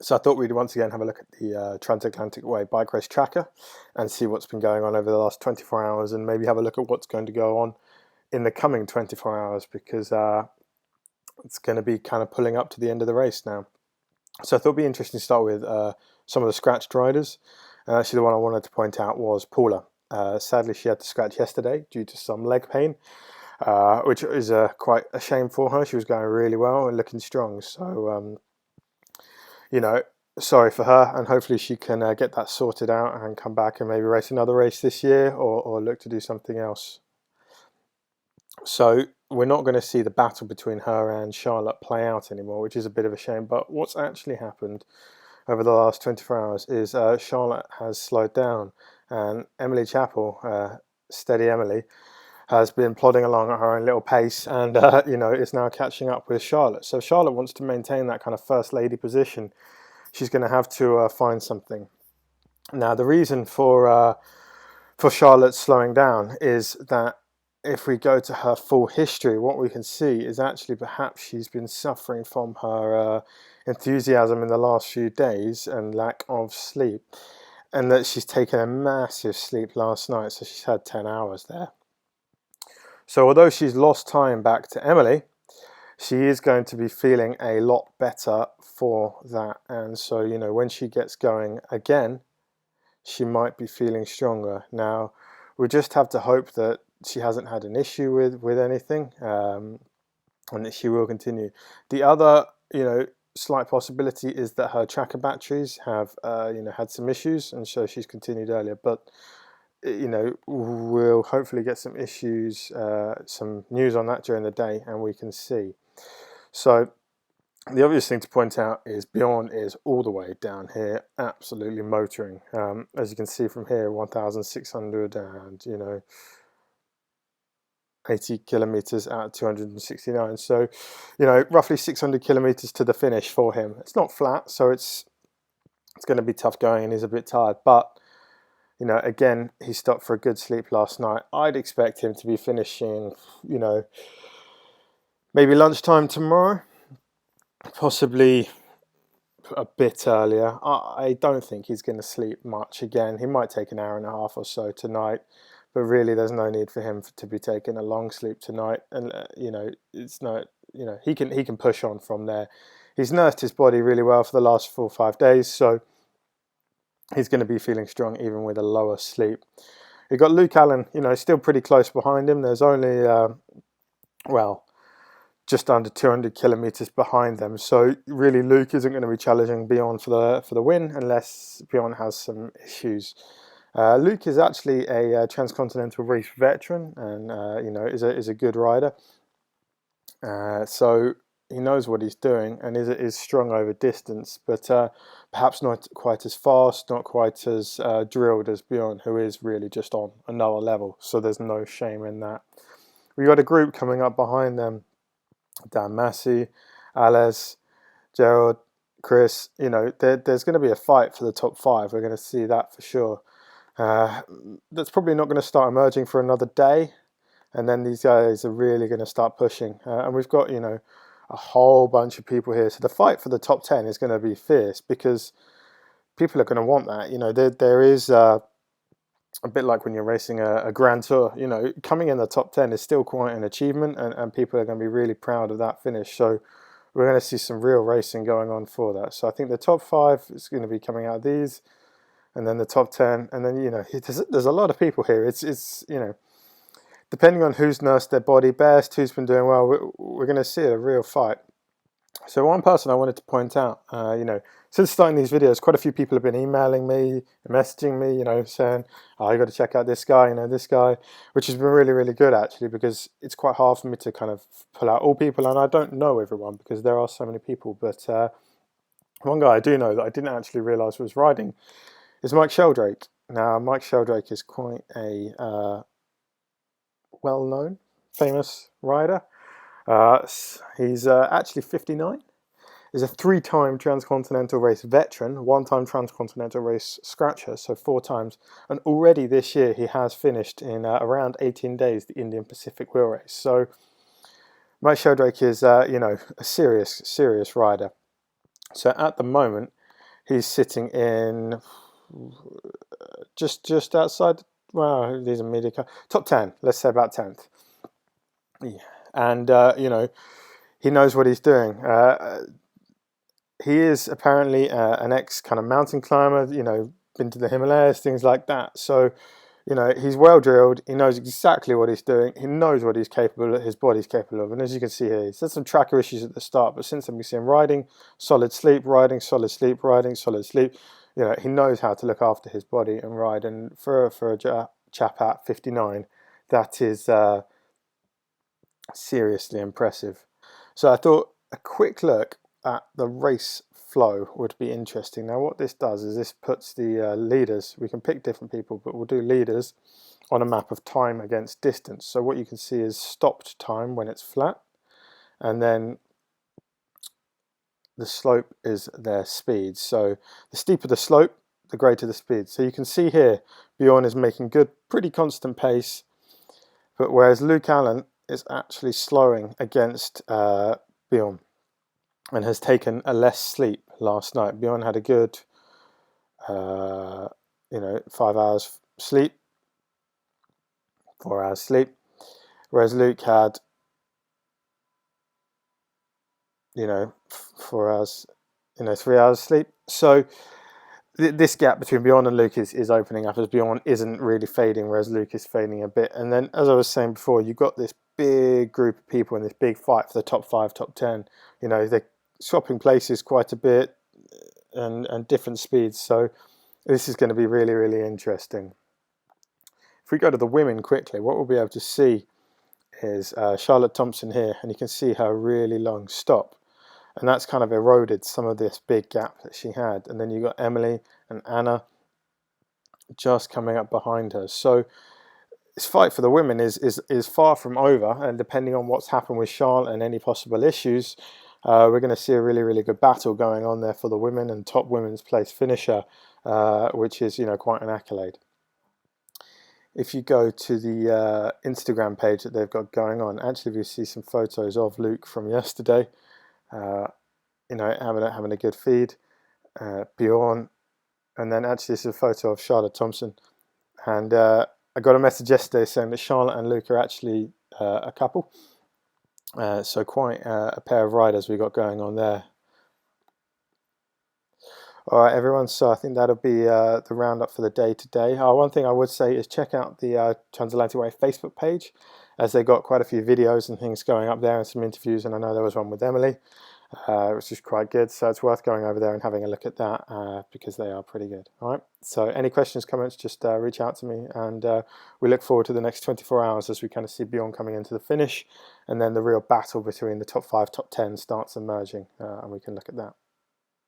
So I thought we'd once again have a look at the Transatlantic Way bike race tracker and see what's been going on over the last 24 hours, and maybe have a look at what's going to go on in the coming 24 hours, because it's going to be kind of pulling up to the end of the race now. So I thought it'd be interesting to start with some of the scratched riders. And actually the one I wanted to point out was Paula. Sadly, she had to scratch yesterday due to some leg pain, which is quite a shame for her. She was going really well and looking strong. So, you know, sorry for her, and hopefully she can get that sorted out and come back and maybe race another race this year, or look to do something else. So we're not going to see the battle between her and Charlotte play out anymore, which is a bit of a shame. But what's actually happened over the last 24 hours is Charlotte has slowed down, and Emily Chappell, Steady Emily, has been plodding along at her own little pace, and is now catching up with Charlotte. So Charlotte wants to maintain that kind of first lady position. She's going to have to find something. Now, the reason for Charlotte slowing down is that if we go to her full history, what we can see is actually perhaps she's been suffering from her enthusiasm in the last few days and lack of sleep, and that she's taken a massive sleep last night, so she's had 10 hours there. So although she's lost time back to Emily, she is going to be feeling a lot better for that. And so, when she gets going again, she might be feeling stronger. Now, we just have to hope that she hasn't had an issue with anything, and that she will continue. The other, slight possibility is that her tracker batteries have, had some issues, and so she's continued earlier. But we'll hopefully get some issues, some news on that during the day, and we can see. So the obvious thing to point out is Bjoern is all the way down here, absolutely motoring. As you can see from here, 1,600 and 80 kilometers out of 269. So, roughly 600 kilometers to the finish for him. It's not flat, so it's going to be tough going, and he's a bit tired. But again, he stopped for a good sleep last night. I'd expect him to be finishing, maybe lunchtime tomorrow, possibly a bit earlier. I don't think he's going to sleep much again. He might take an hour and a half or so tonight, but really there's no need for him to be taking a long sleep tonight. And it's not, he can push on from there. He's nursed his body really well for the last 4 or 5 days, so he's going to be feeling strong even with a lower sleep. You've got Luke Allen, still pretty close behind him. There's only, just under 200 kilometers behind them. So really, Luke isn't going to be challenging Bjoern for the win unless Bjoern has some issues. Luke is actually a transcontinental race veteran, and is a good rider. So he knows what he's doing and is strong over distance, but perhaps not quite as fast, not quite as drilled as Bjoern, who is really just on another level. So there's no shame in that. We've got a group coming up behind them: Dan Massey, Ales, Gerald, Chris. There's going to be a fight for the top 5. We're going to see that for sure. That's probably not going to start emerging for another day, and then these guys are really going to start pushing. And we've got a whole bunch of people here, so the fight for the top 10 is going to be fierce, because people are going to want that. There is a bit like when you're racing a Grand Tour, coming in the top 10 is still quite an achievement, and people are going to be really proud of that finish. So we're going to see some real racing going on for that. So I think the top 5 is going to be coming out of these, and then the top 10, and then there's a lot of people here. It's depending on who's nursed their body best, who's been doing well, we're going to see a real fight. So one person I wanted to point out, since starting these videos, quite a few people have been emailing me, messaging me, saying, "Oh, you got to check out this guy, this guy," which has been really, really good actually, because it's quite hard for me to kind of pull out all people, and I don't know everyone because there are so many people. But one guy I do know that I didn't actually realise was riding is Mike Sheldrake. Now, Mike Sheldrake is quite a well-known, famous rider. He's actually 59. He's a 3-time transcontinental race veteran, 1-time transcontinental race scratcher, so 4 times. And already this year he has finished in around 18 days the Indian Pacific Wheel Race. So Mike Sheldrake is, a serious rider. So at the moment He's sitting in just outside. Well, these are media top 10. Let's say about 10th. Yeah. And you know, he knows what he's doing. He is apparently an ex kind of mountain climber. You know, been to the Himalayas, things like that. So, you know, he's well drilled. He knows exactly what he's doing. He knows what he's capable of, his body's capable of. And as you can see here, he's had some tracker issues at the start, but since then we see him riding, solid sleep, riding, solid sleep, riding, solid sleep. You know, he knows how to look after his body and ride. And for a chap at 59, that is seriously impressive. So I thought a quick look at the race flow would be interesting. Now what this does is this puts the leaders, we can pick different people, but we'll do leaders on a map of time against distance. So what you can see is stopped time when it's flat, and then the slope is their speed. So the steeper the slope, the greater the speed. So you can see here Bjoern is making good, pretty constant pace, but whereas Luke Allen is actually slowing against Bjoern and has taken a less sleep last night. Bjoern had a good, 5 hours sleep, 4 hours sleep, whereas Luke had, 4 hours, 3 hours sleep. So this gap between Bjoern and Luke is opening up as Bjoern isn't really fading, whereas Luke is fading a bit. And then, as I was saying before, you've got this big group of people in this big fight for the top 5, top 10. You know, they're swapping places quite a bit and different speeds. So this is going to be really, really interesting. If we go to the women quickly, what we'll be able to see is Charlotte Thompson here, and you can see her really long stop. And that's kind of eroded some of this big gap that she had. And then you've got Emily and Anna just coming up behind her. So this fight for the women is far from over. And depending on what's happened with Charlotte and any possible issues, we're going to see a really, really good battle going on there for the women and top women's place finisher, which is, quite an accolade. If you go to the Instagram page that they've got going on, actually we see some photos of Luke from yesterday. Having a good feed, Bjoern, and then actually this is a photo of Charlotte Thompson. And I got a message yesterday saying that Charlotte and Luke are actually a couple. So quite a pair of riders we got going on there. All right, everyone. So I think that'll be the roundup for the day today. One thing I would say is check out the Transatlantic Way Facebook page, as they got quite a few videos and things going up there and some interviews. And I know there was one with Emily, which is quite good. So it's worth going over there and having a look at that because they are pretty good. All right. So any questions, comments, just reach out to me, and we look forward to the next 24 hours as we kind of see Bjoern coming into the finish, and then the real battle between the top 5, top 10 starts emerging, and we can look at that.